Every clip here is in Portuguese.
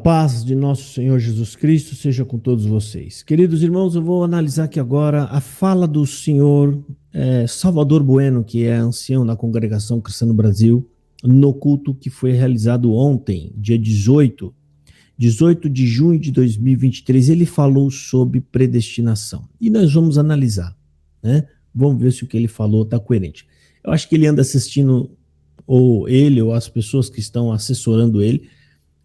paz de nosso Senhor Jesus Cristo seja com todos vocês. Queridos irmãos, eu vou analisar aqui agora a fala do senhor Salvador Bueno, que é ancião da Congregação Cristã no Brasil, no culto que foi realizado ontem, dia 18 de junho de 2023. Ele falou sobre predestinação. E nós vamos analisar, né? Vamos ver se o que ele falou está coerente. Eu acho que ele anda assistindo, ou ele ou as pessoas que estão assessorando ele,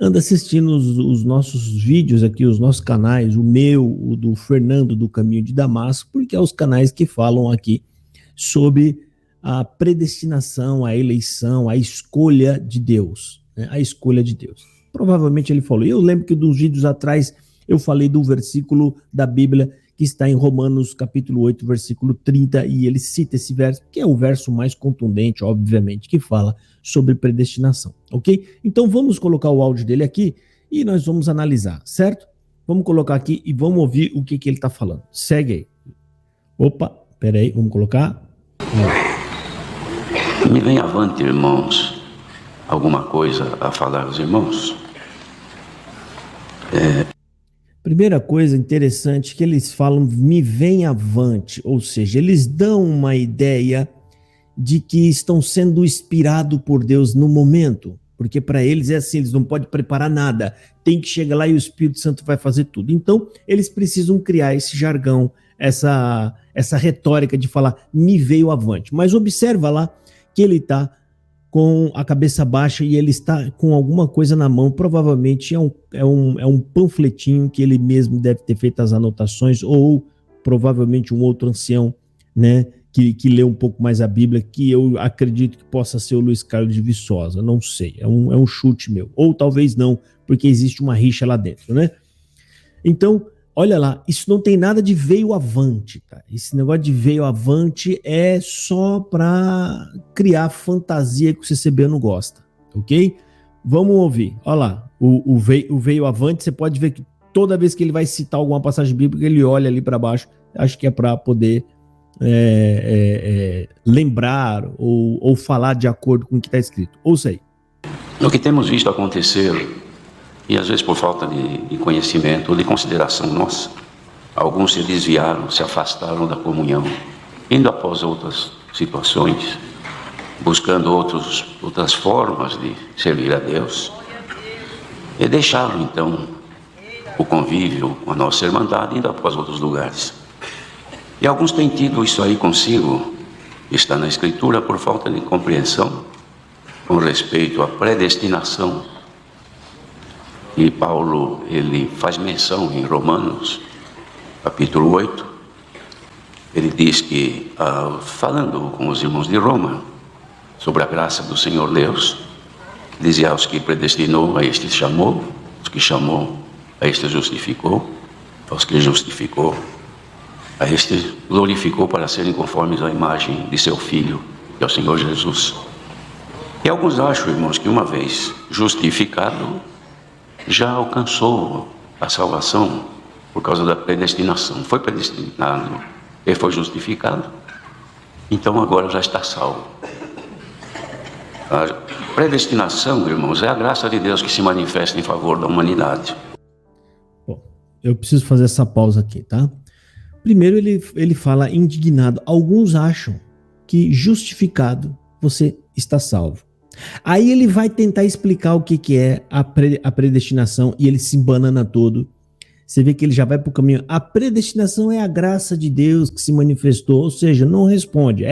anda assistindo os nossos vídeos aqui, os nossos canais, o meu, o do Fernando do Caminho de Damasco, porque é os canais que falam aqui sobre a predestinação, a eleição, a escolha de Deus, né? A escolha de Deus. Provavelmente ele falou. Eu lembro que dos vídeos atrás eu falei do versículo da Bíblia que está em Romanos capítulo 8, versículo 30, e ele cita esse verso, que é o verso mais contundente, obviamente, que fala sobre predestinação, ok? Então vamos colocar o áudio dele aqui e nós vamos analisar, certo? Vamos colocar aqui e vamos ouvir o que ele está falando. Segue aí. Opa, peraí, vamos colocar. Me vem avante, irmãos, alguma coisa a falar aos irmãos? Primeira coisa interessante que eles falam, me vem avante, ou seja, eles dão uma ideia de que estão sendo inspirados por Deus no momento, porque para eles é assim, eles não podem preparar nada, tem que chegar lá e o Espírito Santo vai fazer tudo. Então, eles precisam criar esse jargão, essa retórica de falar, me veio avante. Mas observa lá que ele está com a cabeça baixa e ele está com alguma coisa na mão, provavelmente é um panfletinho que ele mesmo deve ter feito as anotações, ou provavelmente um outro ancião, né, que lê um pouco mais a Bíblia, que eu acredito que possa ser o Luiz Carlos de Viçosa, não sei, é um chute meu, ou talvez não, porque existe uma rixa lá dentro, né? Então, olha lá, isso não tem nada de veio avante, tá? Esse negócio de veio avante é só para criar fantasia que o CCB não gosta, ok? Vamos ouvir, olha lá, o veio avante, você pode ver que toda vez que ele vai citar alguma passagem bíblica, ele olha ali para baixo, acho que é para poder lembrar ou falar de acordo com o que está escrito. Ouça aí. No que temos visto acontecer, e às vezes por falta de conhecimento ou de consideração nossa, alguns se desviaram, se afastaram da comunhão, indo após outras situações, buscando outras formas de servir a Deus, e deixaram então o convívio com a nossa irmandade, indo após outros lugares. E alguns têm tido isso aí consigo, está na Escritura, por falta de compreensão com respeito à predestinação. E Paulo, ele faz menção em Romanos, capítulo 8, ele diz que, falando com os irmãos de Roma, sobre a graça do Senhor Deus, dizia aos que predestinou, a estes chamou, os que chamou, a estes justificou, aos que justificou, a estes glorificou para serem conformes à imagem de seu Filho, que é o Senhor Jesus. E alguns acham, irmãos, que uma vez justificado, já alcançou a salvação por causa da predestinação. Foi predestinado e foi justificado, então agora já está salvo. A predestinação, irmãos, é a graça de Deus que se manifesta em favor da humanidade. Bom, eu preciso fazer essa pausa aqui, tá? Primeiro ele fala indignado. Alguns acham que justificado você está salvo. Aí ele vai tentar explicar o que é a predestinação e ele se embanana todo. Você vê que ele já vai para o caminho. A predestinação é a graça de Deus que se manifestou, ou seja, não responde.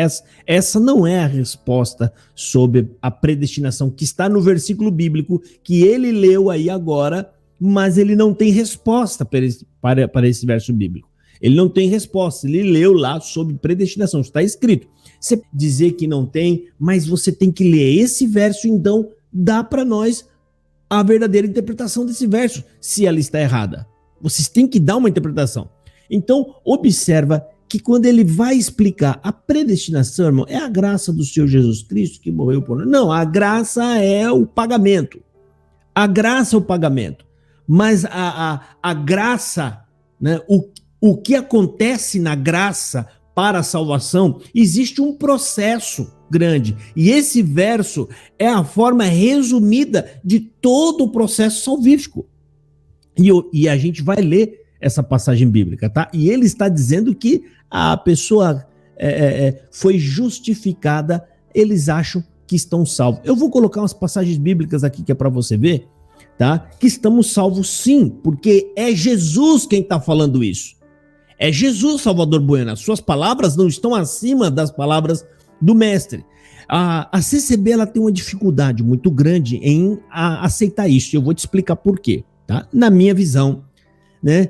Essa não é a resposta sobre a predestinação que está no versículo bíblico que ele leu aí agora, mas ele não tem resposta para esse verso bíblico. Ele não tem resposta, ele leu lá sobre predestinação, está escrito. Você dizer que não tem, mas você tem que ler esse verso, então dá para nós a verdadeira interpretação desse verso, se ela está errada. Vocês têm que dar uma interpretação. Então, observa que quando ele vai explicar a predestinação, irmão, é a graça do Senhor Jesus Cristo que morreu por nós. Não, a graça é o pagamento. A graça é o pagamento. Mas a graça, né, o que acontece na graça para a salvação, existe um processo grande. E esse verso é a forma resumida de todo o processo salvífico. E a gente vai ler essa passagem bíblica, tá? E ele está dizendo que a pessoa foi justificada, eles acham que estão salvos. Eu vou colocar umas passagens bíblicas aqui que é para você ver, tá? Que estamos salvos sim, porque é Jesus quem está falando isso. É Jesus, Salvador Bueno. As suas palavras não estão acima das palavras do mestre. A CCB ela tem uma dificuldade muito grande em aceitar isso. Eu vou te explicar por quê, tá? Na minha visão, né?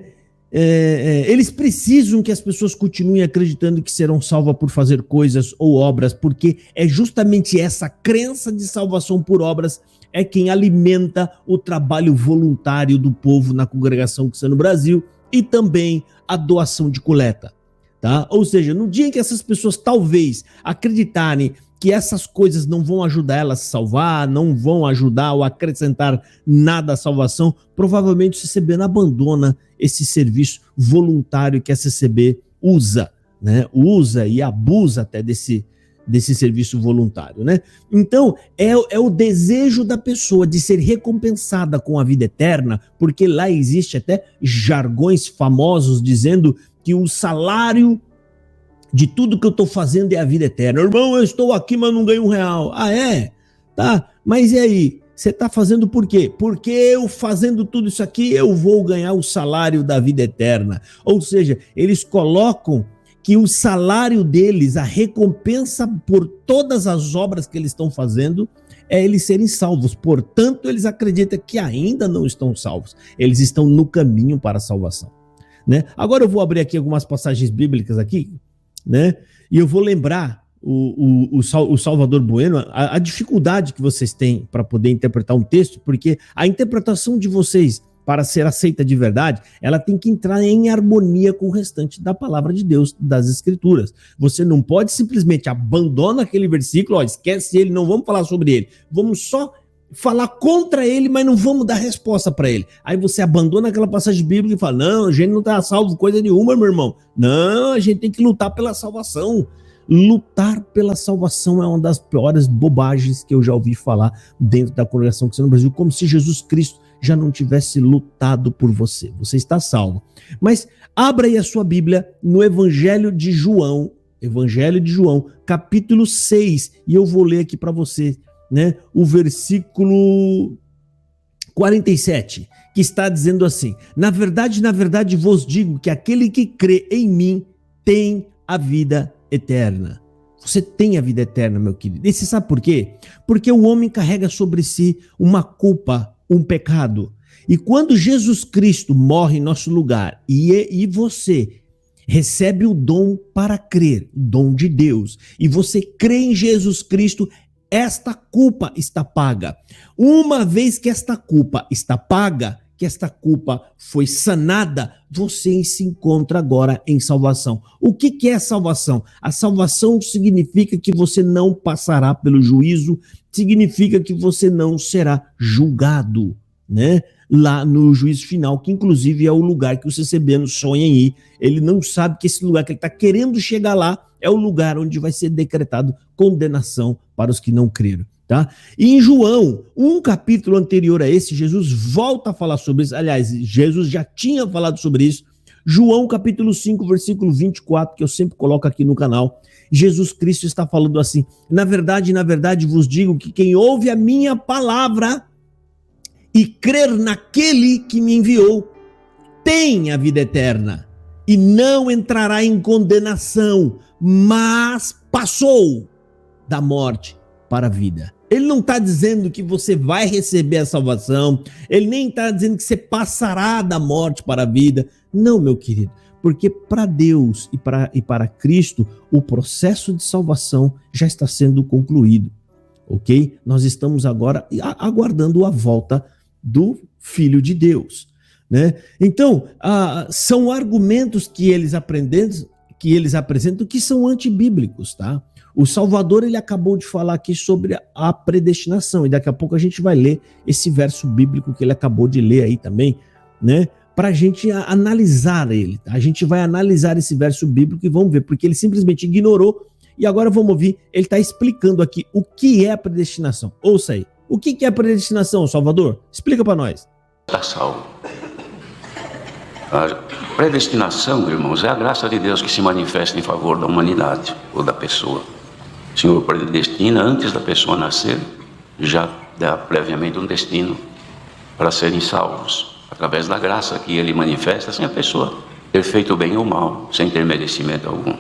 Eles precisam que as pessoas continuem acreditando que serão salvas por fazer coisas ou obras, porque é justamente essa crença de salvação por obras é quem alimenta o trabalho voluntário do povo na congregação cristã no Brasil e também a doação de coleta, tá? Ou seja, no dia em que essas pessoas talvez acreditarem que essas coisas não vão ajudar elas a se salvar, não vão ajudar ou acrescentar nada à salvação, provavelmente o CCB abandona esse serviço voluntário que a CCB usa, né? Usa e abusa até desse serviço voluntário, né? Então, é o desejo da pessoa de ser recompensada com a vida eterna, porque lá existe até jargões famosos dizendo que o salário de tudo que eu estou fazendo é a vida eterna. Irmão, eu estou aqui, mas não ganho R$1. Ah, é? Tá, mas e aí? Você está fazendo por quê? Porque eu fazendo tudo isso aqui, eu vou ganhar o salário da vida eterna. Ou seja, eles colocam que o salário deles, a recompensa por todas as obras que eles estão fazendo, é eles serem salvos. Portanto, eles acreditam que ainda não estão salvos. Eles estão no caminho para a salvação, né? Agora eu vou abrir aqui algumas passagens bíblicas aqui, né? E eu vou lembrar o Salvador Bueno, a dificuldade que vocês têm para poder interpretar um texto, porque a interpretação de vocês, para ser aceita de verdade, ela tem que entrar em harmonia com o restante da palavra de Deus, das Escrituras. Você não pode simplesmente abandonar aquele versículo, esquece ele, não vamos falar sobre ele, vamos só falar contra ele, mas não vamos dar resposta para ele. Aí você abandona aquela passagem bíblica e fala, não, a gente não está salvo coisa nenhuma, meu irmão. Não, a gente tem que lutar pela salvação. Lutar pela salvação é uma das piores bobagens que eu já ouvi falar dentro da congregação cristã no Brasil, como se Jesus Cristo já não tivesse lutado por você. Você está salvo. Mas abra aí a sua Bíblia no Evangelho de João, capítulo 6, e eu vou ler aqui para você, né, o versículo 47, que está dizendo assim: na verdade vos digo que aquele que crê em mim tem a vida eterna. Você tem a vida eterna, meu querido. E você sabe por quê? Porque o homem carrega sobre si uma culpa, um pecado. E quando Jesus Cristo morre em nosso lugar e você recebe o dom para crer, o dom de Deus, e você crê em Jesus Cristo, esta culpa está paga. Uma vez que esta culpa está paga, que esta culpa foi sanada, você se encontra agora em salvação. O que é salvação? A salvação significa que você não passará pelo juízo, significa que você não será julgado, né? Lá no juízo final, que inclusive é o lugar que o CCB sonha em ir. Ele não sabe que esse lugar que ele está querendo chegar lá é o lugar onde vai ser decretado condenação para os que não creram. Tá? E em João, um capítulo anterior a esse, Jesus volta a falar sobre isso. Aliás, Jesus já tinha falado sobre isso. João capítulo 5, versículo 24, que eu sempre coloco aqui no canal. Jesus Cristo está falando assim: na verdade vos digo que quem ouve a minha palavra e crer naquele que me enviou tem a vida eterna e não entrará em condenação, mas passou da morte para a vida. Ele não está dizendo que você vai receber a salvação, ele nem está dizendo que você passará da morte para a vida. Não, meu querido, porque para Deus e para Cristo, o processo de salvação já está sendo concluído, ok? Nós estamos agora aguardando a volta do Filho de Deus, né? Então, são argumentos que eles apresentam que são antibíblicos, tá? O Salvador, ele acabou de falar aqui sobre a predestinação, e daqui a pouco a gente vai ler esse verso bíblico que ele acabou de ler aí também, né? Para a gente analisar ele. Tá? A gente vai analisar esse verso bíblico e vamos ver, porque ele simplesmente ignorou, e agora vamos ouvir, ele está explicando aqui o que é a predestinação. Ouça aí. O que é a predestinação, Salvador? Explica para nós. Está salvo. A predestinação, irmãos, é a graça de Deus que se manifesta em favor da humanidade ou da pessoa. O Senhor predestina antes da pessoa nascer, já dá previamente um destino para serem salvos, através da graça que Ele manifesta, sem a pessoa ter feito bem ou mal, sem ter merecimento algum.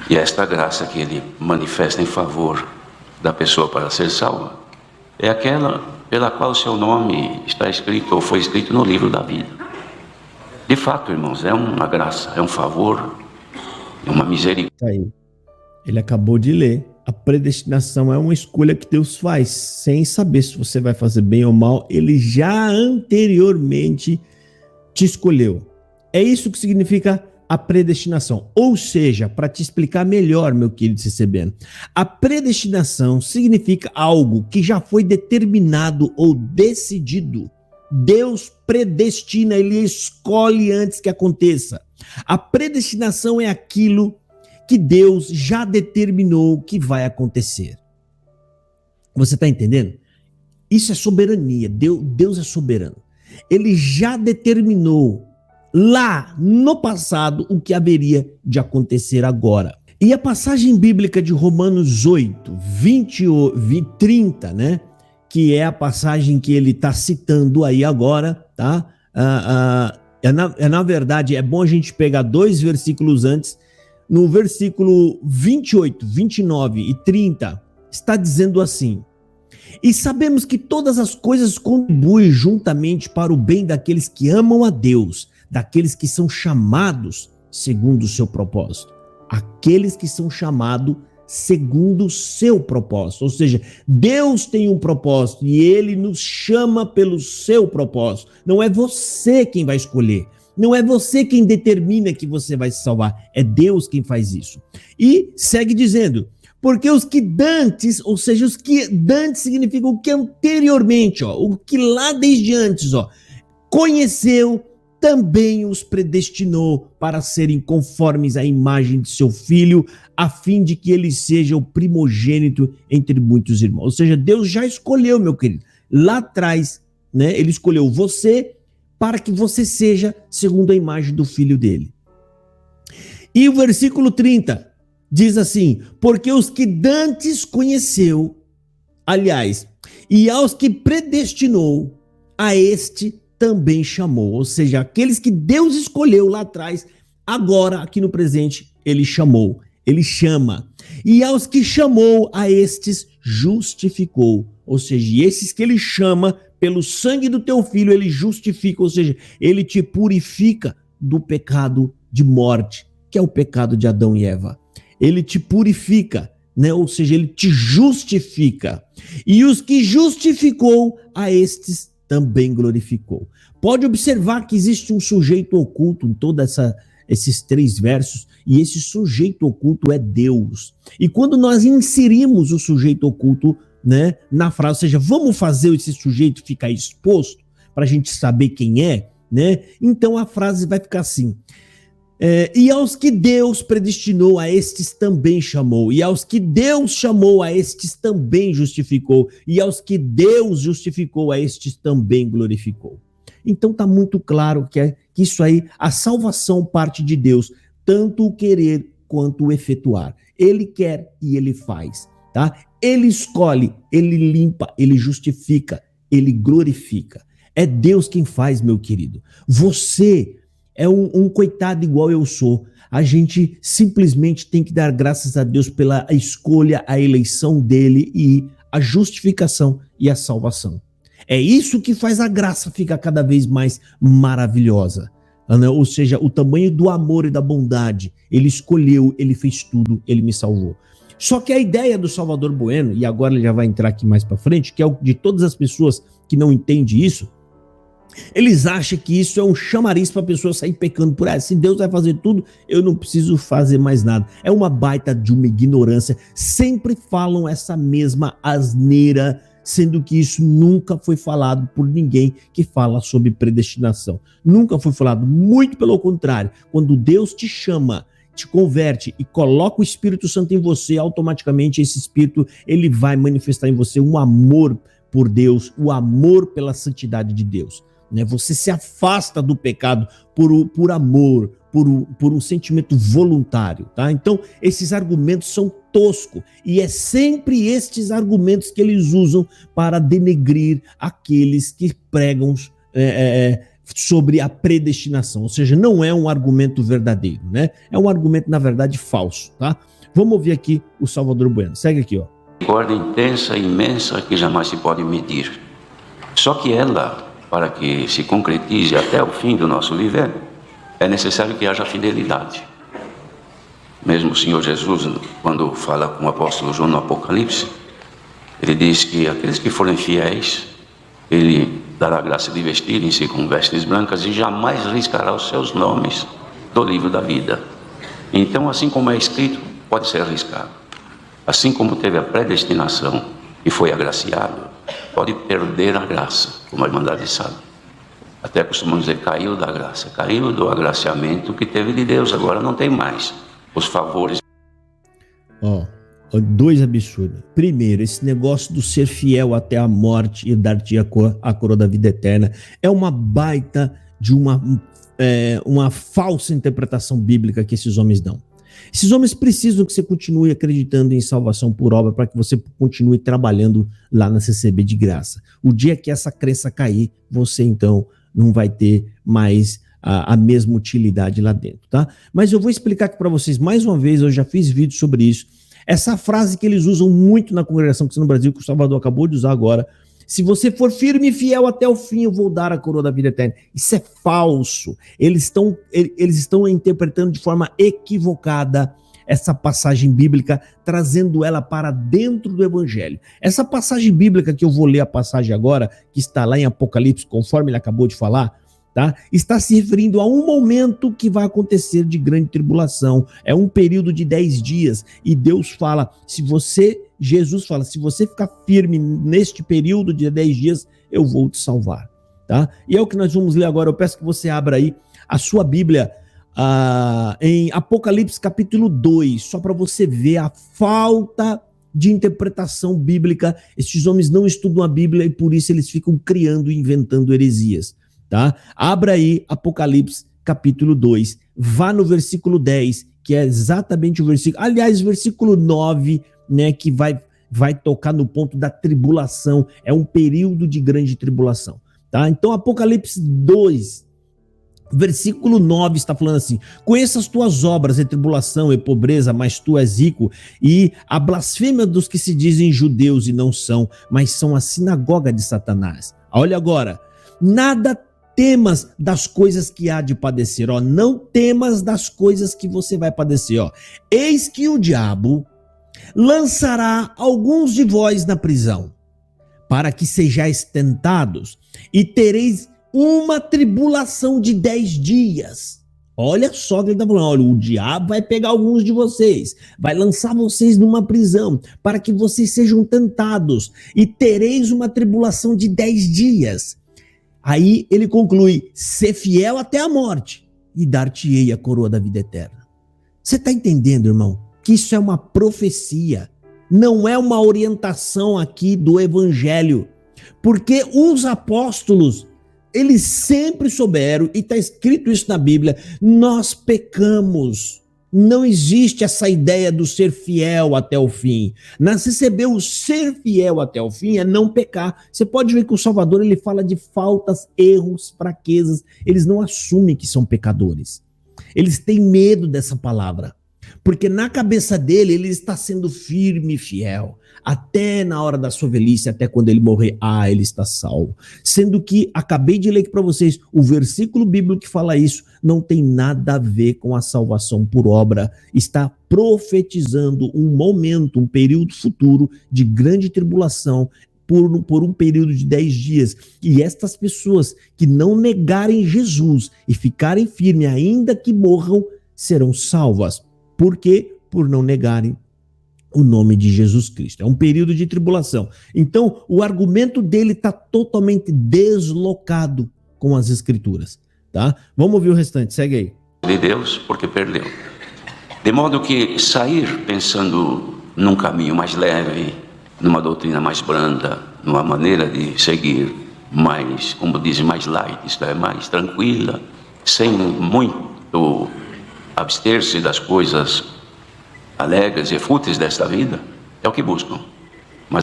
E esta graça que Ele manifesta em favor da pessoa para ser salva, é aquela pela qual o seu nome está escrito ou foi escrito no livro da vida. De fato, irmãos, é uma graça, é um favor, é uma misericórdia. Aí. Ele acabou de ler. A predestinação é uma escolha que Deus faz, sem saber se você vai fazer bem ou mal. Ele já anteriormente te escolheu. É isso que significa a predestinação. Ou seja, para te explicar melhor, meu querido CCBN, a predestinação significa algo que já foi determinado ou decidido. Deus predestina, Ele escolhe antes que aconteça. A predestinação é aquilo que Deus já determinou que vai acontecer. Você está entendendo? Isso é soberania. Deus é soberano. Ele já determinou lá no passado o que haveria de acontecer agora. E a passagem bíblica de Romanos 8, 20 e 30, né? Que é a passagem que ele está citando aí agora, tá? Na verdade, é bom a gente pegar 2 versículos antes. No versículo 28, 29 e 30, está dizendo assim: e sabemos que todas as coisas contribuem juntamente para o bem daqueles que amam a Deus, daqueles que são chamados segundo o seu propósito. Aqueles que são chamados segundo o seu propósito. Ou seja, Deus tem um propósito e Ele nos chama pelo seu propósito. Não é você quem vai escolher. Não é você quem determina que você vai se salvar. É Deus quem faz isso. E segue dizendo: porque os que dantes, ou seja, os que dantes significa o que anteriormente, ó, o que lá desde antes, ó, conheceu, também os predestinou para serem conformes à imagem de seu filho, a fim de que ele seja o primogênito entre muitos irmãos. Ou seja, Deus já escolheu, meu querido. Lá atrás, né, Ele escolheu você para que você seja segundo a imagem do filho dele. E o versículo 30 diz assim: porque os que dantes conheceu, aliás, e aos que predestinou, a este também chamou. Ou seja, aqueles que Deus escolheu lá atrás, agora, aqui no presente, Ele chamou, Ele chama. E aos que chamou, a estes justificou. Ou seja, esses que Ele chama, pelo sangue do teu filho, Ele justifica, ou seja, Ele te purifica do pecado de morte, que é o pecado de Adão e Eva. Ele te purifica, né? Ou seja, Ele te justifica. E os que justificou, a estes também glorificou. Pode observar que existe um sujeito oculto em todos esses 3 versos, e esse sujeito oculto é Deus. E quando nós inserimos o sujeito oculto, né, na frase, ou seja, vamos fazer esse sujeito ficar exposto para a gente saber quem é, né? Então a frase vai ficar assim: e aos que Deus predestinou, a estes também chamou, e aos que Deus chamou, a estes também justificou, e aos que Deus justificou, a estes também glorificou. Então está muito claro que isso aí, a salvação parte de Deus, tanto o querer quanto o efetuar. Ele quer e Ele faz, tá? Ele escolhe, Ele limpa, Ele justifica, Ele glorifica. É Deus quem faz, meu querido. Você é um coitado igual eu sou. A gente simplesmente tem que dar graças a Deus pela escolha, a eleição dele e a justificação e a salvação. É isso que faz a graça ficar cada vez mais maravilhosa. Ou seja, o tamanho do amor e da bondade. Ele escolheu, Ele fez tudo, Ele me salvou. Só que a ideia do Salvador Bueno, e agora ele já vai entrar aqui mais para frente, que é o de todas as pessoas que não entendem isso, eles acham que isso é um chamariz para a pessoa sair pecando por aí. Se Deus vai fazer tudo, eu não preciso fazer mais nada. É uma baita de uma ignorância. Sempre falam essa mesma asneira, sendo que isso nunca foi falado por ninguém que fala sobre predestinação. Nunca foi falado. Muito pelo contrário. Quando Deus te chama, te converte e coloca o Espírito Santo em você, automaticamente esse Espírito ele vai manifestar em você um amor por Deus, o amor pela santidade de Deus. né? Você se afasta do pecado por amor, por um sentimento voluntário, tá? Então, esses argumentos são toscos, e é sempre estes argumentos que eles usam para denegrir aqueles que pregam sobre a predestinação, ou seja, não é um argumento verdadeiro, né? É um argumento, na verdade, falso, tá? Vamos ouvir aqui o Salvador Bueno. Segue aqui, ó. Misericórdia intensa, imensa, que jamais se pode medir. Só que ela, para que se concretize até o fim do nosso viver, é necessário que haja fidelidade. Mesmo o Senhor Jesus, quando fala com o apóstolo João no Apocalipse, ele diz que aqueles que forem fiéis, ele dará a graça de vestirem-se com vestes brancas e jamais riscará os seus nomes do livro da vida. Então, assim como é escrito, pode ser arriscado. Assim como teve a predestinação e foi agraciado, pode perder a graça, como a Irmandade sabe. Até costumamos dizer, caiu da graça, caiu do agraciamento que teve de Deus, agora não tem mais os favores. Ó, dois absurdos. Primeiro, esse negócio do ser fiel até a morte e dar-te a coroa da vida eterna é uma baita de uma falsa interpretação bíblica que esses homens dão. Esses homens precisam que você continue acreditando em salvação por obra para que você continue trabalhando lá na CCB de graça. O dia que essa crença cair, você então não vai ter mais a mesma utilidade lá dentro, tá? Mas eu vou explicar aqui para vocês mais uma vez, eu já fiz vídeo sobre isso. Essa frase que eles usam muito na congregação cristã no Brasil, que o Salvador acabou de usar agora: se você for firme e fiel até o fim, eu vou dar a coroa da vida eterna. Isso é falso. Eles estão interpretando de forma equivocada essa passagem bíblica, trazendo ela para dentro do evangelho. Essa passagem bíblica que eu vou ler a passagem agora, que está lá em Apocalipse, conforme ele acabou de falar, tá? Está se referindo a um momento que vai acontecer de grande tribulação. É um período de 10 dias. E Deus fala, Jesus fala, se você ficar firme neste período de 10 dias, eu vou te salvar, tá? E é o que nós vamos ler agora. Eu peço que você abra aí a sua Bíblia em Apocalipse capítulo 2, só para você ver a falta de interpretação bíblica. Estes homens não estudam a Bíblia e por isso eles ficam criando e inventando heresias, tá? Abra aí Apocalipse capítulo 2, vá no versículo 10, que é exatamente o versículo, aliás, versículo 9, né, que vai tocar no ponto da tribulação. É um período de grande tribulação, tá? Então Apocalipse 2, versículo 9 está falando assim: conheça as tuas obras, e tribulação e pobreza, mas tu és rico, e a blasfêmia dos que se dizem judeus e não são, mas são a sinagoga de Satanás. Olha agora, nada temas das coisas que há de padecer, ó, não temas das coisas que você vai padecer, ó. Eis que o diabo lançará alguns de vós na prisão, para que sejais tentados, e tereis uma tribulação de 10 dias. Olha só que ele está falando, olha, o diabo vai pegar alguns de vocês, vai lançar vocês numa prisão, para que vocês sejam tentados, e tereis uma tribulação de 10 dias. Aí ele conclui, ser fiel até a morte, e dar-te-ei a coroa da vida eterna. Você está entendendo, irmão? Que isso é uma profecia, não é uma orientação aqui do evangelho, porque os apóstolos, eles sempre souberam, e está escrito isso na Bíblia, nós pecamos. Não existe essa ideia do ser fiel até o fim. Na CCB, o ser fiel até o fim é não pecar. Você pode ver que o Salvador, ele fala de faltas, erros, fraquezas. Eles não assumem que são pecadores. Eles têm medo dessa palavra. Porque na cabeça dele, ele está sendo firme e fiel. Até na hora da sua velhice, até quando ele morrer, ele está salvo. Sendo que, acabei de ler aqui para vocês, o versículo bíblico que fala isso não tem nada a ver com a salvação por obra. Está profetizando um momento, um período futuro de grande tribulação por um período de 10 dias. E estas pessoas que não negarem Jesus e ficarem firmes, ainda que morram, serão salvas. Por quê? Por não negarem o nome de Jesus Cristo. É um período de tribulação. Então, o argumento dele está totalmente deslocado com as Escrituras, tá? Vamos ouvir o restante, segue aí. De Deus, porque perdeu. De modo que sair pensando num caminho mais leve, numa doutrina mais branda, numa maneira de seguir, mais, como dizem, mais light, isto é, mais tranquila, sem muito abster-se das coisas alegres e fúteis desta vida, é o que buscam. Mas...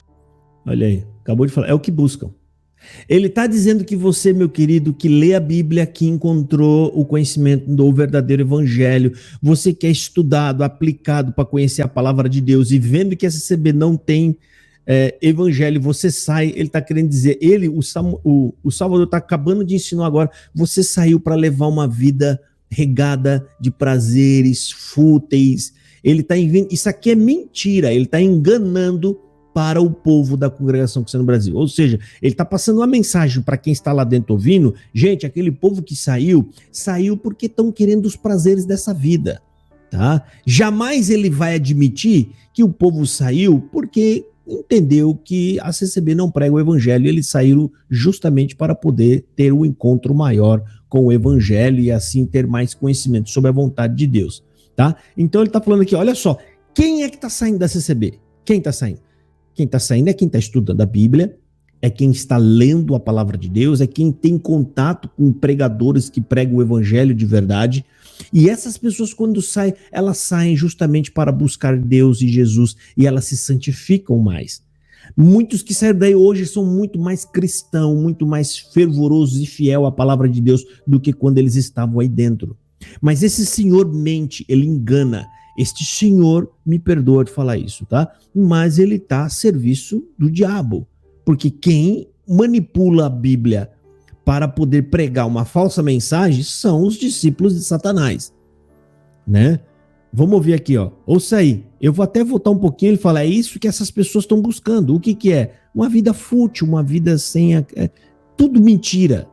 Olha aí, acabou de falar, é o que buscam. Ele está dizendo que você, meu querido, que lê a Bíblia, que encontrou o conhecimento do verdadeiro evangelho, você que é estudado, aplicado para conhecer a palavra de Deus e vendo que a CCB não tem evangelho, você sai, ele está querendo dizer, o Salvador está acabando de ensinar agora, você saiu para levar uma vida regada de prazeres fúteis, ele está isso aqui é mentira, ele está enganando para o povo da congregação cristã no Brasil. Ou seja, ele está passando uma mensagem para quem está lá dentro ouvindo, gente, aquele povo que saiu porque estão querendo os prazeres dessa vida, tá? Jamais ele vai admitir que o povo saiu porque entendeu que a CCB não prega o evangelho, eles saíram justamente para poder ter um encontro maior com o evangelho e assim ter mais conhecimento sobre a vontade de Deus, tá? Então ele está falando aqui, olha só, quem é que está saindo da CCB? Quem está saindo? Quem está saindo é quem está estudando a Bíblia, é quem está lendo a palavra de Deus, é quem tem contato com pregadores que pregam o evangelho de verdade. E essas pessoas, quando saem, elas saem justamente para buscar Deus e Jesus e elas se santificam mais. Muitos que saíram daí hoje são muito mais cristãos, muito mais fervorosos e fiel à palavra de Deus do que quando eles estavam aí dentro. Mas esse senhor mente, ele engana. Este senhor, me perdoa de falar isso, tá? Mas ele está a serviço do diabo. Porque quem manipula a Bíblia para poder pregar uma falsa mensagem são os discípulos de Satanás, né? Vamos ouvir aqui, ó. Ouça aí. Eu vou até voltar um pouquinho. Ele fala, é isso que essas pessoas estão buscando. O que que é? Uma vida fútil, uma vida sem... tudo mentira.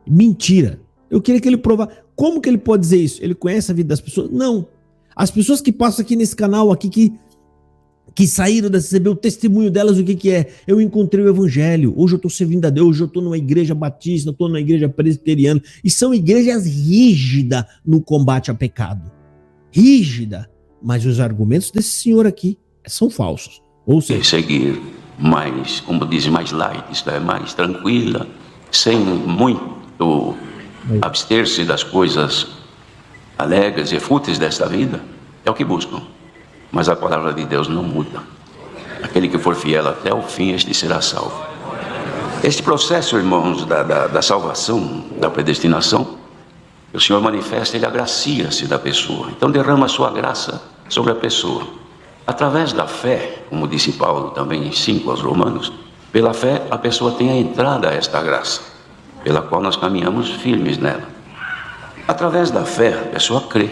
Mentira. Eu queria que ele provasse. Como que ele pode dizer isso? Ele conhece a vida das pessoas? Não. As pessoas que passam aqui nesse canal, aqui que saíram da CCB, o testemunho delas, o que que é? Eu encontrei o evangelho, hoje eu estou servindo a Deus, hoje eu estou numa igreja batista, eu estou numa igreja presbiteriana, e são igrejas rígidas no combate ao pecado. Rígida. Mas os argumentos desse senhor aqui são falsos. Ou seja... seguir mais, como dizem, mais light, isto é, mais tranquila, sem muito abster-se das coisas alegres e fúteis desta vida, é o que buscam. Mas a palavra de Deus não muda. Aquele que for fiel até o fim, este será salvo. Este processo, irmãos, da salvação, da predestinação, o Senhor manifesta, Ele agracia-se da pessoa. Então derrama a sua graça sobre a pessoa. Através da fé, como disse Paulo também em 5 aos Romanos, pela fé a pessoa tem a entrada a esta graça, pela qual nós caminhamos firmes nela. Através da fé, a pessoa crê.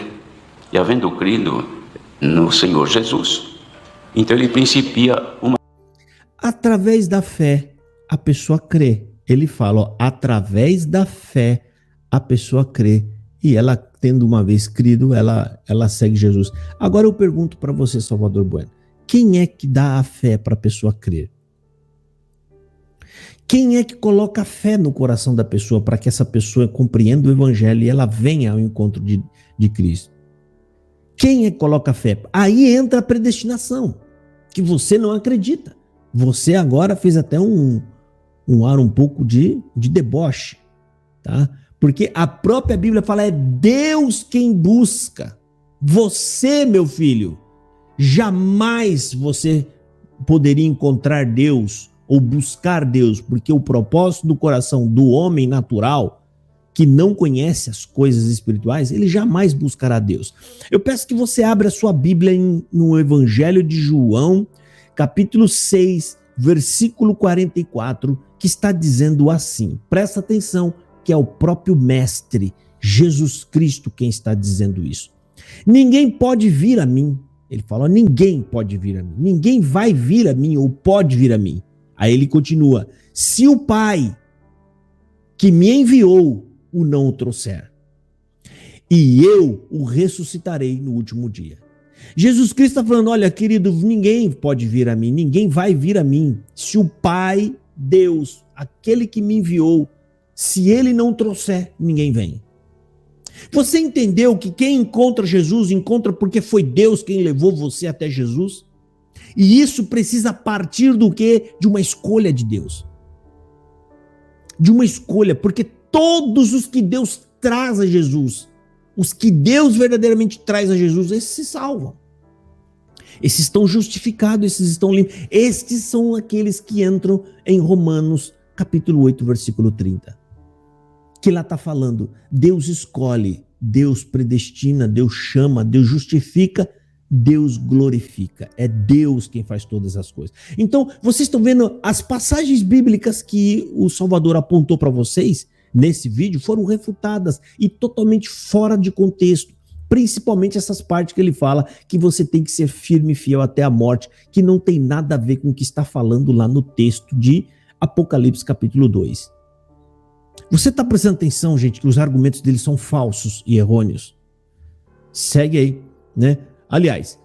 E havendo crido no Senhor Jesus, então ele principia uma... Através da fé, a pessoa crê. Ele fala, ó, através da fé, a pessoa crê. E ela, tendo uma vez crido, ela segue Jesus. Agora eu pergunto para você, Salvador Bueno, quem é que dá a fé para a pessoa crer? Quem é que coloca fé no coração da pessoa para que essa pessoa compreenda o evangelho e ela venha ao encontro de Cristo? Quem é que coloca fé? Aí entra a predestinação, que você não acredita. Você agora fez até um ar um pouco de deboche, tá? Porque a própria Bíblia fala, é Deus quem busca. Você, meu filho, jamais você poderia encontrar Deus ou buscar Deus, porque o propósito do coração do homem natural, que não conhece as coisas espirituais, ele jamais buscará Deus. Eu peço que você abra a sua Bíblia no Evangelho de João, capítulo 6, versículo 44, que está dizendo assim, presta atenção, que é o próprio Mestre, Jesus Cristo, quem está dizendo isso. Ninguém pode vir a mim, ele fala, ninguém pode vir a mim, ninguém vai vir a mim ou pode vir a mim. Aí ele continua, se o Pai que me enviou o não o trouxer, e eu o ressuscitarei no último dia. Jesus Cristo está falando, olha, querido, ninguém pode vir a mim, ninguém vai vir a mim, se o Pai, Deus, aquele que me enviou, se ele não trouxer, ninguém vem. Você entendeu que quem encontra Jesus, encontra porque foi Deus quem levou você até Jesus? E isso precisa partir do quê? De uma escolha de Deus. de uma escolha, porque todos os que Deus traz a Jesus, os que Deus verdadeiramente traz a Jesus, esses se salvam. Esses estão justificados, esses estão limpos. Estes são aqueles que entram em Romanos capítulo 8, versículo 30. Que lá está falando, Deus escolhe, Deus predestina, Deus chama, Deus justifica, Deus glorifica. É Deus quem faz todas as coisas. Então, vocês estão vendo as passagens bíblicas que o Salvador apontou para vocês nesse vídeo foram refutadas e totalmente fora de contexto. Principalmente essas partes que ele fala que você tem que ser firme e fiel até a morte, que não tem nada a ver com o que está falando lá no texto de Apocalipse capítulo 2. Você está prestando atenção, gente, que os argumentos dele são falsos e errôneos? Segue aí, né? Aliás,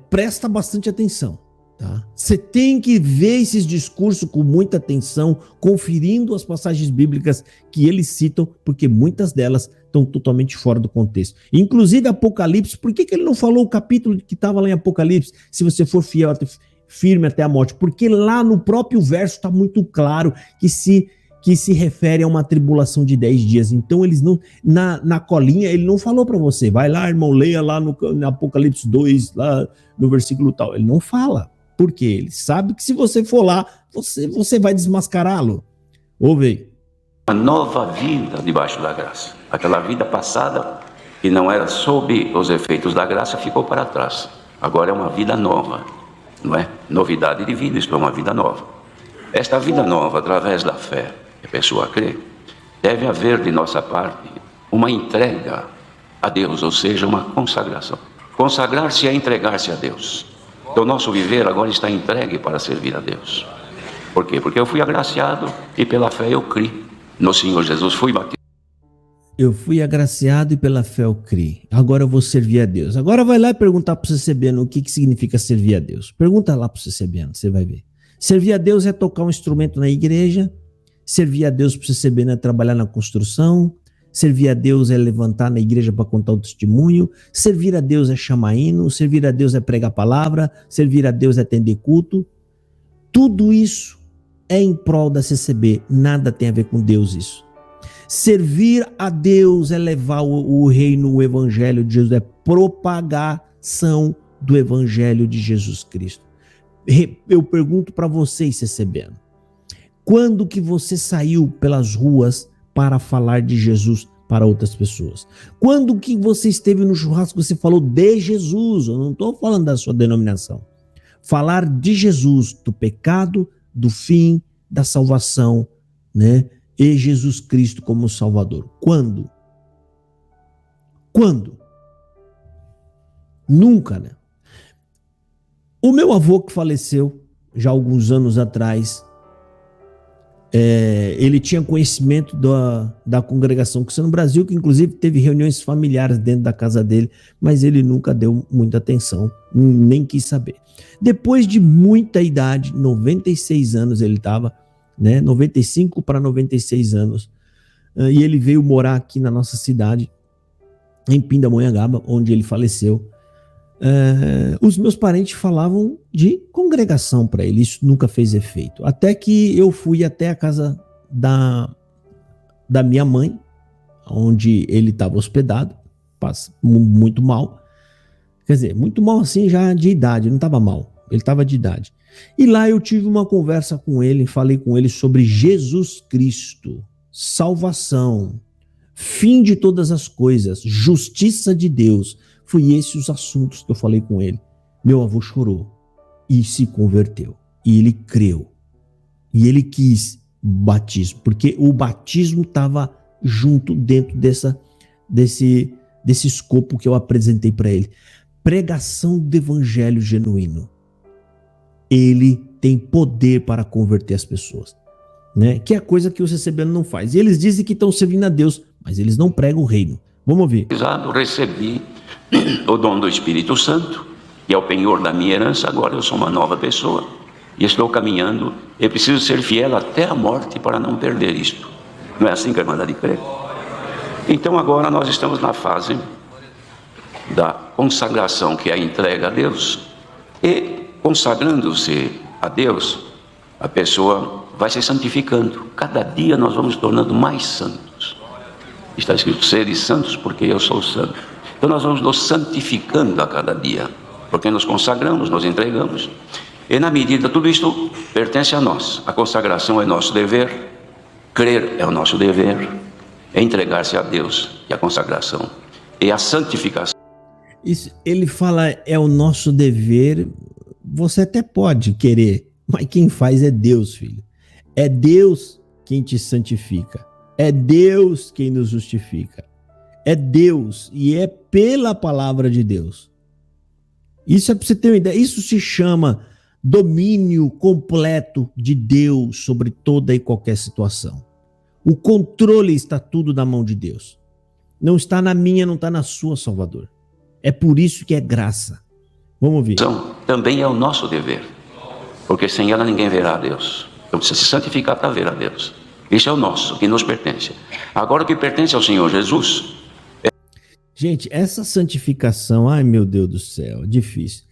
presta bastante atenção, tá? Você tem que ver esses discursos com muita atenção, conferindo as passagens bíblicas que eles citam, porque muitas delas estão totalmente fora do contexto. Inclusive Apocalipse, por que ele não falou o capítulo que estava lá em Apocalipse, se você for fiel, firme até a morte? Porque lá no próprio verso está muito claro que se refere a uma tribulação de 10 dias. Então eles não, na colinha, ele não falou para você, vai lá, irmão, leia lá no Apocalipse 2, lá no versículo tal. Ele não fala. Por quê? Ele sabe que se você for lá, você vai desmascará-lo. Ouve aí. Uma nova vida debaixo da graça. Aquela vida passada, que não era sob os efeitos da graça, ficou para trás. Agora é uma vida nova, não é? Novidade de vida, isto é uma vida nova. Esta vida nova, através da fé, que a pessoa crê, deve haver de nossa parte uma entrega a Deus, ou seja, uma consagração. Consagrar-se é entregar-se a Deus. Então, o nosso viver agora está entregue para servir a Deus. Por quê? Porque eu fui agraciado e pela fé eu criei no Senhor Jesus, fui batizado. Eu fui agraciado e pela fé eu criei. Agora eu vou servir a Deus. Agora vai lá e perguntar para o CCBano o que significa servir a Deus. Pergunta lá para o CCBano, você vai ver. Servir a Deus é tocar um instrumento na igreja. Servir a Deus para o CCBano é trabalhar na construção. Servir a Deus é levantar na igreja para contar o testemunho. Servir a Deus é chamar hino. Servir a Deus é pregar a palavra. Servir a Deus é atender culto. Tudo isso é em prol da CCB. Nada tem a ver com Deus isso. Servir a Deus é levar o reino, o evangelho de Jesus. É propagação do evangelho de Jesus Cristo. Eu pergunto para vocês, CCBano. Quando que você saiu pelas ruas para falar de Jesus para outras pessoas? Quando que você esteve no churrasco e você falou de Jesus? Eu não estou falando da sua denominação. Falar de Jesus, do pecado, do fim, da salvação, né? E Jesus Cristo como Salvador. Quando? Quando? Nunca, né? O meu avô que faleceu já há alguns anos atrás, ele tinha conhecimento da congregação cristã no Brasil, que inclusive teve reuniões familiares dentro da casa dele, mas ele nunca deu muita atenção, nem quis saber. Depois de muita idade, 96 anos ele estava, né, 95 para 96 anos, e ele veio morar aqui na nossa cidade, em Pindamonhangaba, onde ele faleceu. Os meus parentes falavam de congregação para ele, isso nunca fez efeito. Até que eu fui até a casa da minha mãe, onde ele estava hospedado, muito mal. Quer dizer, muito mal assim já de idade, não estava mal, ele estava de idade. E lá eu tive uma conversa com ele, falei com ele sobre Jesus Cristo, salvação, fim de todas as coisas, justiça de Deus. Foi esses os assuntos que eu falei com ele. Meu avô chorou e se converteu. E ele creu. E ele quis batismo, porque o batismo estava junto dentro desse escopo que eu apresentei para ele. Pregação do evangelho genuíno. Ele tem poder para converter as pessoas, né? Que é a coisa que o CCBano não faz. E eles dizem que estão servindo a Deus, mas eles não pregam o reino. Vamos ouvir. Recebi o dom do Espírito Santo, que é o penhor da minha herança. Agora eu sou uma nova pessoa e estou caminhando. Eu preciso ser fiel até a morte para não perder isto. Não é assim que a Irmandade crê? Então agora nós estamos na fase da consagração, que é a entrega a Deus. E consagrando-se a Deus, a pessoa vai se santificando. Cada dia nós vamos tornando mais santos. Está escrito, seres santos porque eu sou santo. Então nós vamos nos santificando a cada dia, porque nos consagramos, nos entregamos. E na medida, tudo isto pertence a nós. A consagração é nosso dever, crer é o nosso dever, é entregar-se a Deus, e a consagração, e a santificação. Isso, ele fala, é o nosso dever, você até pode querer, mas quem faz é Deus, filho. É Deus quem te santifica. É Deus quem nos justifica. É Deus e é pela palavra de Deus. Isso é para você ter uma ideia. Isso se chama domínio completo de Deus sobre toda e qualquer situação. O controle está tudo na mão de Deus. Não está na minha, não está na sua, Salvador. É por isso que é graça. Vamos ouvir. Então, também é o nosso dever, porque sem ela ninguém verá a Deus. Então precisa se santificar para ver a Deus. Isso é o nosso, que nos pertence. Agora o que pertence ao Senhor Jesus. Gente, essa santificação, ai meu Deus do céu, difícil.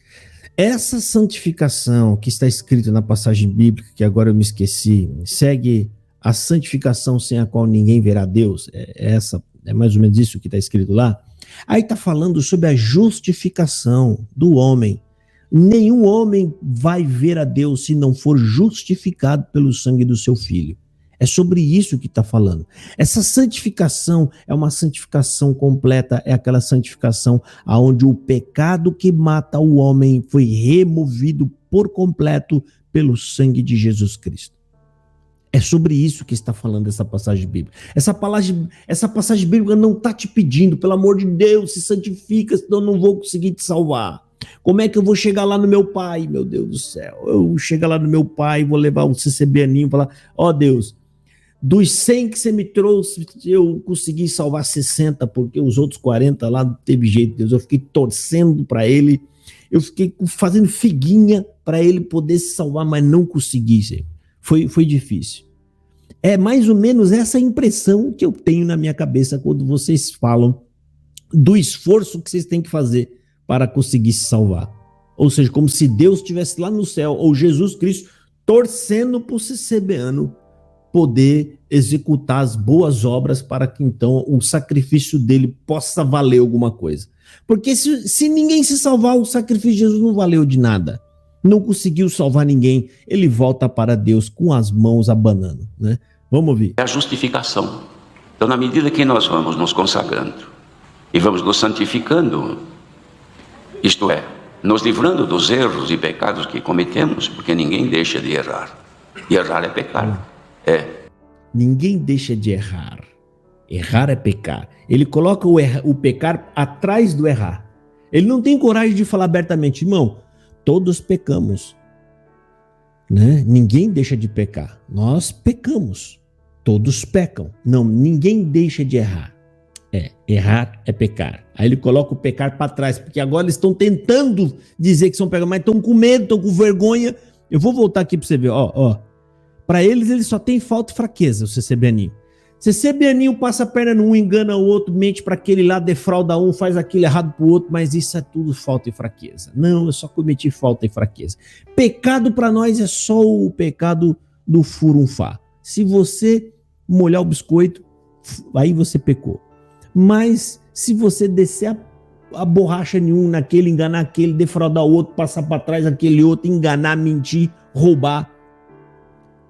Essa santificação que está escrita na passagem bíblica, que agora eu me esqueci, segue a santificação sem a qual ninguém verá Deus. É mais ou menos isso que está escrito lá. Aí está falando sobre a justificação do homem. Nenhum homem vai ver a Deus se não for justificado pelo sangue do seu filho. É sobre isso que está falando. Essa santificação é uma santificação completa, é aquela santificação onde o pecado que mata o homem foi removido por completo pelo sangue de Jesus Cristo. É sobre isso que está falando essa passagem bíblica. Essa passagem bíblica não está te pedindo, pelo amor de Deus, se santifica, senão eu não vou conseguir te salvar. Como é que eu vou chegar lá no meu pai, meu Deus do céu? Eu chego lá no meu pai, vou levar um CCB aninho e falar, ó Deus, dos 100 que você me trouxe, eu consegui salvar 60, porque os outros 40 lá não teve jeito, Deus. Eu fiquei torcendo para ele, eu fiquei fazendo figuinha para ele poder se salvar, mas não consegui, Senhor. Foi difícil. É mais ou menos essa impressão que eu tenho na minha cabeça quando vocês falam do esforço que vocês têm que fazer para conseguir se salvar. Ou seja, como se Deus estivesse lá no céu, ou Jesus Cristo torcendo para o CCBano poder executar as boas obras para que então o sacrifício dele possa valer alguma coisa. Porque se ninguém se salvar, o sacrifício de Jesus não valeu de nada. Não conseguiu salvar ninguém, ele volta para Deus com as mãos abanando, né? Vamos ouvir. É a justificação. Então, na medida que nós vamos nos consagrando e vamos nos santificando, isto é, nos livrando dos erros e pecados que cometemos, porque ninguém deixa de errar. E errar é pecar. Ninguém deixa de errar. Errar é pecar. Ele coloca o pecar atrás do errar. Ele não tem coragem de falar abertamente, irmão, todos pecamos, né? Ninguém deixa de pecar. Nós pecamos. Todos pecam. Não, ninguém deixa de errar. Errar é pecar. Aí ele coloca o pecar para trás, porque agora eles estão tentando dizer que são pecadores, mas estão com medo, estão com vergonha. Eu vou voltar aqui para você ver, ó. Para eles só tem falta e fraqueza, o CCBaninho. CCBaninho passa a perna num, engana o outro, mente para aquele lá, defrauda um, faz aquilo errado pro outro, mas isso é tudo falta e fraqueza. Não, eu só cometi falta e fraqueza. Pecado para nós é só o pecado do furunfá. Se você molhar o biscoito, aí você pecou. Mas se você descer a borracha nenhum naquele, enganar aquele, defraudar o outro, passar para trás aquele outro, enganar, mentir, roubar,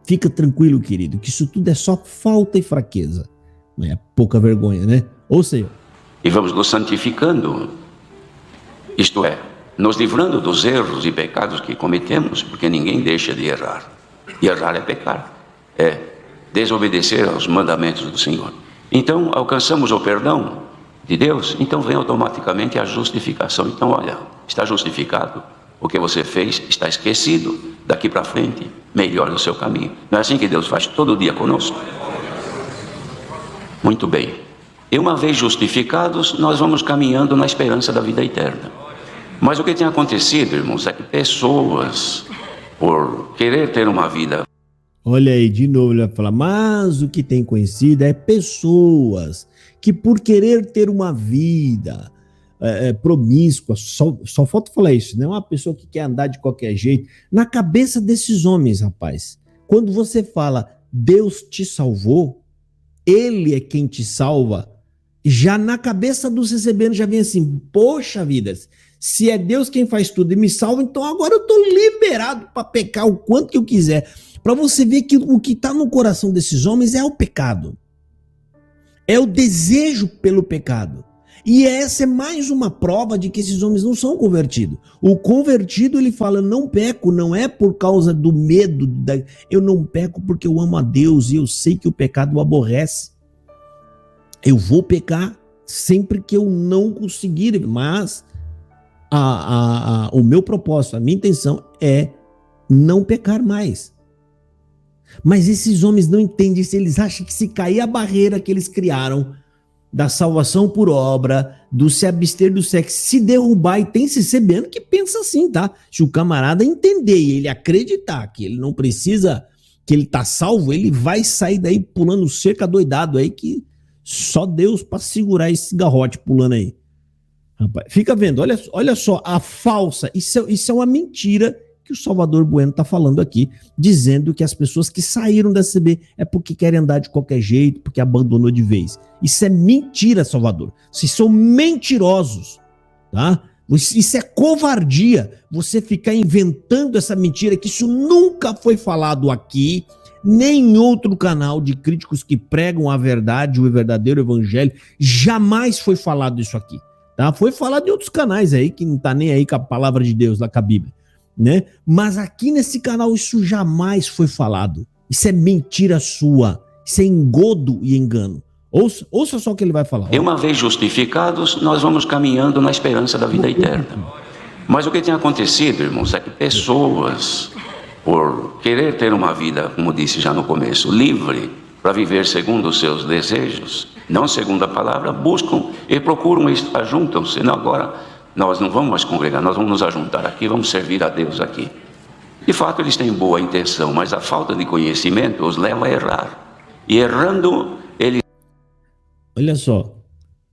fica tranquilo, querido, que isso tudo é só falta e fraqueza. Não é pouca vergonha, né? Ou seja... E vamos nos santificando, isto é, nos livrando dos erros e pecados que cometemos, porque ninguém deixa de errar. E errar é pecar. É desobedecer aos mandamentos do Senhor. Então, alcançamos o perdão de Deus, então vem automaticamente a justificação. Então, olha, está justificado. O que você fez está esquecido. Daqui para frente, melhore o seu caminho. Não é assim que Deus faz todo dia conosco? Muito bem. E uma vez justificados, nós vamos caminhando na esperança da vida eterna. Mas o que tem acontecido, irmãos, é que pessoas, por querer ter uma vida... Olha aí, de novo ele vai falar, mas o que tem conhecido é pessoas que por querer ter uma vida promíscua, só falta falar isso, né? Uma pessoa que quer andar de qualquer jeito. Na cabeça desses homens, rapaz, Quando você fala Deus te salvou, ele é quem te salva, já na cabeça dos recebendo já vem assim, poxa vida, se é Deus quem faz tudo e me salva, então agora eu estou liberado para pecar o quanto que eu quiser. Para você ver que o que está no coração desses homens é o pecado. É o desejo pelo pecado. E essa é mais uma prova de que esses homens não são convertidos. O convertido, ele fala, não peco, não é por causa do medo, eu não peco porque eu amo a Deus e eu sei que o pecado o aborrece. Eu vou pecar sempre que eu não conseguir, mas o meu propósito, a minha intenção é não pecar mais. Mas esses homens não entendem isso, eles acham que se cair a barreira que eles criaram da salvação por obra, do se abster do sexo, se derrubar, e tem se sabendo que pensa assim, tá? Se o camarada entender e ele acreditar que ele não precisa, que ele tá salvo, ele vai sair daí pulando cerca doidado aí, que só Deus para segurar esse garrote pulando aí. Rapaz, fica vendo, olha só a falsa, isso é uma mentira que o Salvador Bueno está falando aqui, dizendo que as pessoas que saíram da CB é porque querem andar de qualquer jeito, porque abandonou de vez. Isso é mentira, Salvador. Vocês são mentirosos, tá? Isso é covardia, você ficar inventando essa mentira, que isso nunca foi falado aqui, nem em outro canal de críticos que pregam a verdade, o verdadeiro evangelho, jamais foi falado isso aqui, tá? Foi falado em outros canais aí, que não tá nem aí com a palavra de Deus, lá com a Bíblia, né? Mas aqui nesse canal isso jamais foi falado. Isso é mentira sua, isso é engodo e engano. Ouça só o que ele vai falar. E uma vez justificados, nós vamos caminhando na esperança da vida eterna. Mas o que tem acontecido, irmãos, é que pessoas, por querer ter uma vida, como disse já no começo, livre, para viver segundo os seus desejos, não segundo a palavra, buscam e procuram, ajuntam-se. Não, agora nós não vamos mais congregar, nós vamos nos ajuntar aqui, vamos servir a Deus aqui. De fato, eles têm boa intenção, mas a falta de conhecimento os leva a errar. E errando, eles... Olha só,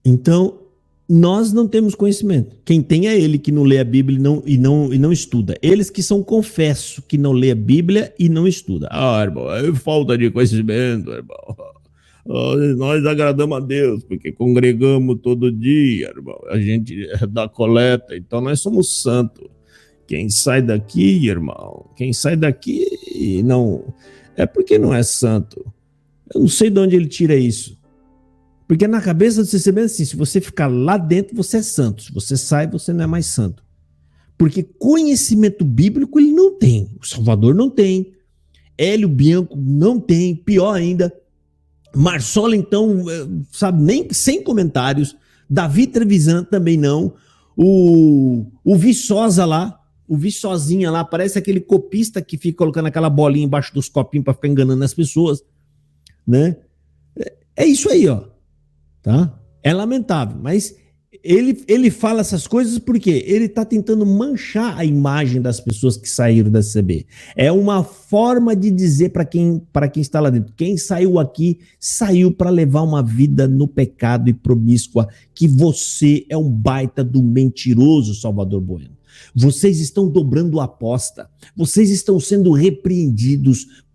então nós não temos conhecimento. Quem tem é ele que não lê a Bíblia e não estuda. Eles que são confessos que não lê a Bíblia e não estuda. Ah, irmão, é falta de conhecimento, irmão. Nós agradamos a Deus porque congregamos todo dia, irmão. A gente dá coleta, então nós somos santos. Quem sai daqui, irmão, quem sai daqui não é porque não é santo. Eu não sei de onde ele tira isso. Porque na cabeça de você é assim, se você ficar lá dentro, você é santo. Se você sai, você não é mais santo. Porque conhecimento bíblico ele não tem. O Salvador não tem. Hélio Bianco não tem. Pior ainda, Marsola, então, sabe, nem sem comentários. Davi Trevisan também não. O Viçosa lá, o Viçosinha lá, parece aquele copista que fica colocando aquela bolinha embaixo dos copinhos para ficar enganando as pessoas, né? É isso aí, ó. Tá? É lamentável, mas ele fala essas coisas porque ele está tentando manchar a imagem das pessoas que saíram da CB. É uma forma de dizer para quem está lá dentro, quem saiu aqui, saiu para levar uma vida no pecado e promíscua, que você é um baita do mentiroso, Salvador Bueno. Vocês estão dobrando a aposta, vocês estão sendo repreendidos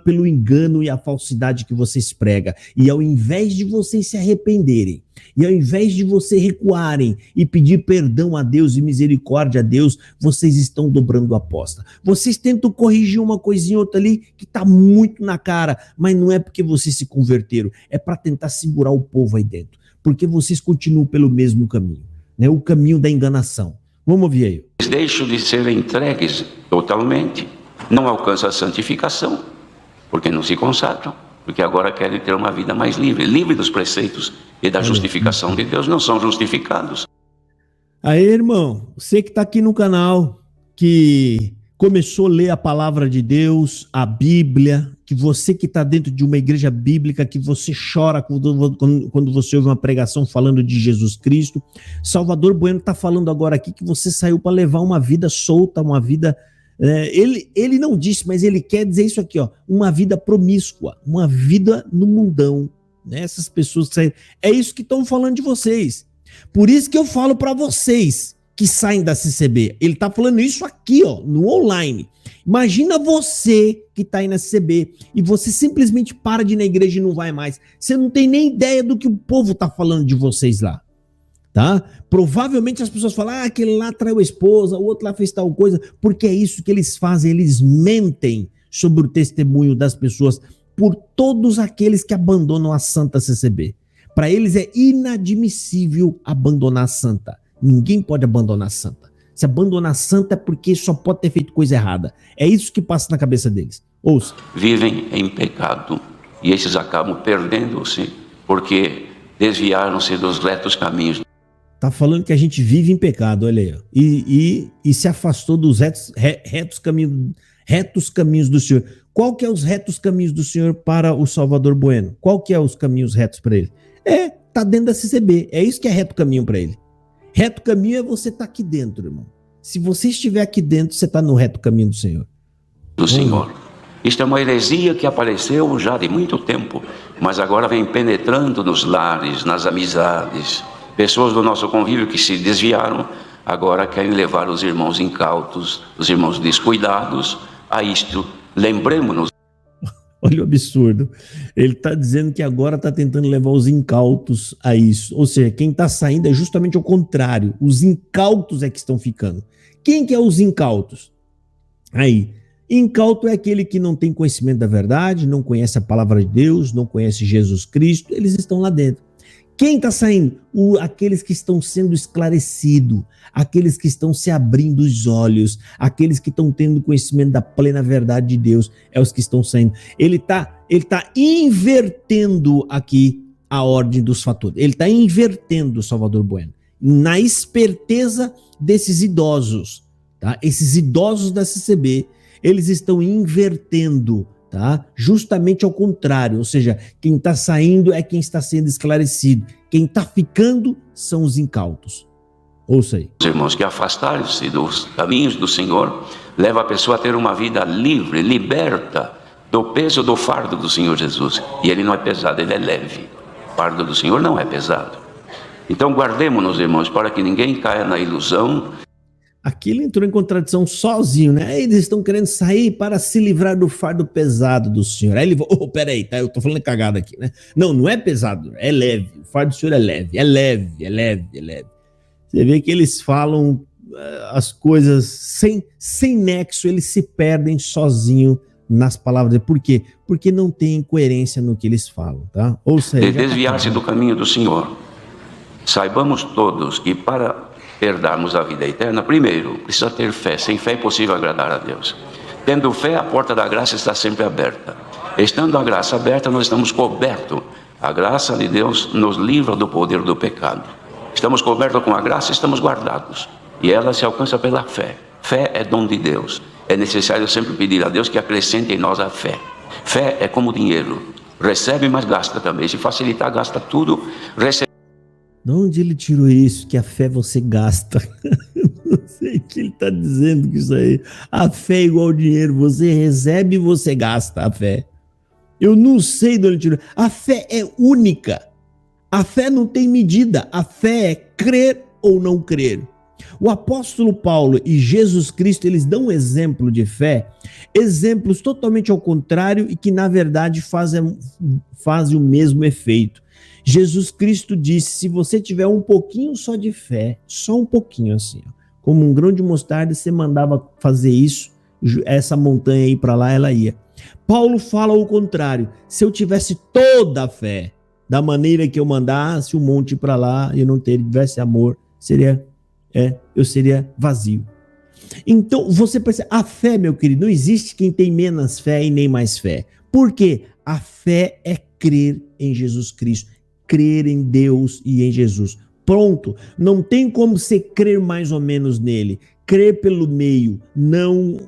pelo engano e a falsidade que vocês pregam. E ao invés de vocês se arrependerem, e ao invés de vocês recuarem e pedir perdão a Deus e misericórdia a Deus, vocês estão dobrando a aposta. Vocês tentam corrigir uma coisinha ou outra ali que está muito na cara, mas não é porque vocês se converteram, é para tentar segurar o povo aí dentro, porque vocês continuam pelo mesmo caminho, né? O caminho da enganação. Vamos ouvir aí. Eles deixam de ser entregues totalmente, não alcançam a santificação, porque não se consagram, porque agora querem ter uma vida mais livre, livre dos preceitos e da justificação de Deus, não são justificados. Aí, irmão, você que está aqui no canal, que começou a ler a palavra de Deus, a Bíblia, que você que está dentro de uma igreja bíblica, que você chora quando você ouve uma pregação falando de Jesus Cristo, Salvador Bueno está falando agora aqui que você saiu para levar uma vida solta, uma vida... Ele não disse, mas ele quer dizer isso aqui, ó, uma vida promíscua, uma vida no mundão, né? Essas pessoas que saíram, é isso que estão falando de vocês. Por isso que eu falo para vocês que saem da CCB. Ele está falando isso aqui, ó, no online. Imagina você que está aí na CCB e você simplesmente para de ir na igreja e não vai mais. Você não tem nem ideia do que o povo está falando de vocês lá, tá? Provavelmente as pessoas falam, aquele lá traiu a esposa, o outro lá fez tal coisa, porque é isso que eles fazem, eles mentem sobre o testemunho das pessoas por todos aqueles que abandonam a Santa CCB. Para eles é inadmissível abandonar a Santa. Ninguém pode abandonar a Santa. Se abandonar a Santa é porque só pode ter feito coisa errada. É isso que passa na cabeça deles. Ouça. Vivem em pecado e esses acabam perdendo-se porque desviaram-se dos retos caminhos. Tá falando que a gente vive em pecado, olha aí. E se afastou dos retos caminhos do Senhor. Qual que é os retos caminhos do Senhor para o Salvador Bueno? Qual que é os caminhos retos para ele? Tá dentro da CCB. É isso que é reto caminho para ele. Reto caminho é você estar aqui dentro, irmão. Se você estiver aqui dentro, você está no reto caminho do Senhor. Do Senhor. Isto é uma heresia que apareceu já de muito tempo, mas agora vem penetrando nos lares, nas amizades. Pessoas do nosso convívio que se desviaram, agora querem levar os irmãos incautos, os irmãos descuidados a isto. Lembremos-nos. Olha o absurdo. Ele está dizendo que agora está tentando levar os incautos a isso. Ou seja, quem está saindo é justamente o contrário. Os incautos é que estão ficando. Quem que é os incautos? Aí, incauto é aquele que não tem conhecimento da verdade, não conhece a palavra de Deus, não conhece Jesus Cristo, eles estão lá dentro. Quem está saindo? Aqueles que estão sendo esclarecidos, aqueles que estão se abrindo os olhos, aqueles que estão tendo conhecimento da plena verdade de Deus, é os que estão saindo. Ele tá invertendo aqui a ordem dos fatores. Ele está invertendo, Salvador Bueno, na esperteza desses idosos, tá? Esses idosos da CCB, eles estão invertendo, tá? Justamente ao contrário, ou seja, quem está saindo é quem está sendo esclarecido, quem está ficando são os incautos. Ouça aí. Os irmãos que afastaram-se dos caminhos do Senhor leva a pessoa a ter uma vida livre, liberta do peso do fardo do Senhor Jesus. E ele não é pesado, ele é leve. O fardo do Senhor não é pesado. Então guardemos-nos, irmãos, para que ninguém caia na ilusão. Aqui ele entrou em contradição sozinho, né? Eles estão querendo sair para se livrar do fardo pesado do Senhor. Aí ele falou, peraí, tá? Eu tô falando cagada aqui, né? Não é pesado, é leve. O fardo do Senhor é leve, é leve, é leve, é leve. Você vê que eles falam as coisas sem nexo, eles se perdem sozinho nas palavras. Por quê? Porque não tem coerência no que eles falam, tá? Ou seja, desviar-se do caminho do Senhor. Saibamos todos que para herdarmos a vida eterna, primeiro, precisa ter fé. Sem fé é impossível agradar a Deus. Tendo fé, a porta da graça está sempre aberta. Estando a graça aberta, nós estamos cobertos. A graça de Deus nos livra do poder do pecado. Estamos cobertos com a graça, estamos guardados. E ela se alcança pela fé. Fé é dom de Deus. É necessário sempre pedir a Deus que acrescente em nós a fé. Fé é como dinheiro. Recebe, mas gasta também. Se facilitar, gasta tudo. De onde ele tirou isso? Que a fé você gasta. Não sei o que ele está dizendo com isso aí. A fé é igual ao dinheiro. Você recebe e você gasta a fé. Eu não sei de onde ele tirou. A fé é única. A fé não tem medida. A fé é crer ou não crer. O apóstolo Paulo e Jesus Cristo, eles dão um exemplo de fé, exemplos totalmente ao contrário e que, na verdade, fazem o mesmo efeito. Jesus Cristo disse, se você tiver um pouquinho só de fé, só um pouquinho assim, ó, como um grão de mostarda, você mandava fazer isso, essa montanha aí para lá, ela ia. Paulo fala o contrário, se eu tivesse toda a fé, da maneira que eu mandasse o monte para lá, e eu não tivesse amor, eu seria vazio. Então, você percebe, a fé, meu querido, não existe quem tem menos fé e nem mais fé. Por quê? A fé é crer em Jesus Cristo. Crer em Deus e em Jesus. Pronto. Não tem como você crer mais ou menos nele. Crer pelo meio. Não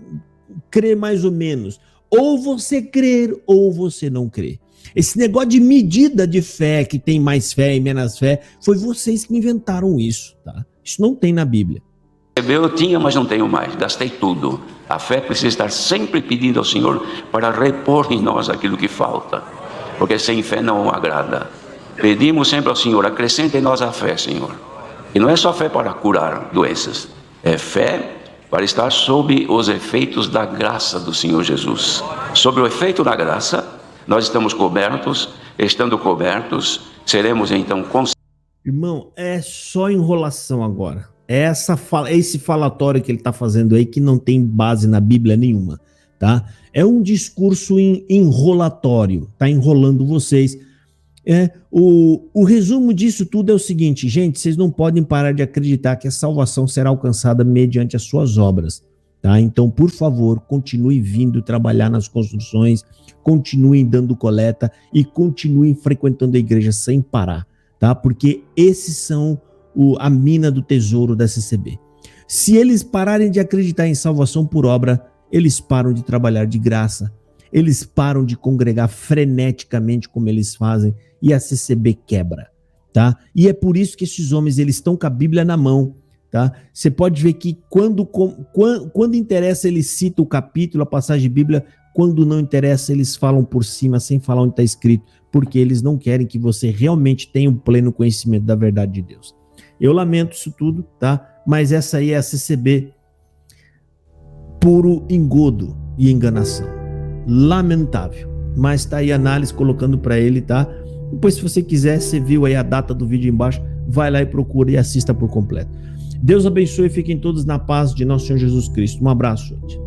crer mais ou menos. Ou você crer ou você não crer. Esse negócio de medida de fé, que tem mais fé e menos fé, foi vocês que inventaram isso, tá? Isso não tem na Bíblia. Eu tinha, mas não tenho mais. Gastei tudo. A fé precisa estar sempre pedindo ao Senhor para repor em nós aquilo que falta. Porque sem fé não o agrada. Pedimos sempre ao Senhor, acrescente em nós a fé, Senhor. E não é só fé para curar doenças, é fé para estar sob os efeitos da graça do Senhor Jesus. Sobre o efeito da graça, nós estamos cobertos, estando cobertos, seremos então conscientes. Irmão, é só enrolação agora. Esse falatório que ele está fazendo aí que não tem base na Bíblia nenhuma, tá? É um discurso enrolatório, tá enrolando vocês. O resumo disso tudo é o seguinte, gente, vocês não podem parar de acreditar que a salvação será alcançada mediante as suas obras, tá? Então, por favor, continue vindo trabalhar nas construções, continuem dando coleta e continuem frequentando a igreja sem parar, tá? Porque esses são a mina do tesouro da CCB. Se eles pararem de acreditar em salvação por obra, eles param de trabalhar de graça, eles param de congregar freneticamente como eles fazem e a CCB quebra, tá? E é por isso que esses homens, eles estão com a Bíblia na mão, tá? Você pode ver que quando interessa eles citam o capítulo, a passagem de Bíblia, quando não interessa eles falam por cima sem falar onde está escrito, porque eles não querem que você realmente tenha um pleno conhecimento da verdade de Deus. Eu lamento isso tudo, tá? Mas essa aí é a CCB puro engodo e enganação. Lamentável. Mas tá aí a análise colocando para ele, tá? Depois, se você quiser, você viu aí a data do vídeo embaixo, vai lá e procura e assista por completo. Deus abençoe e fiquem todos na paz de nosso Senhor Jesus Cristo. Um abraço, gente.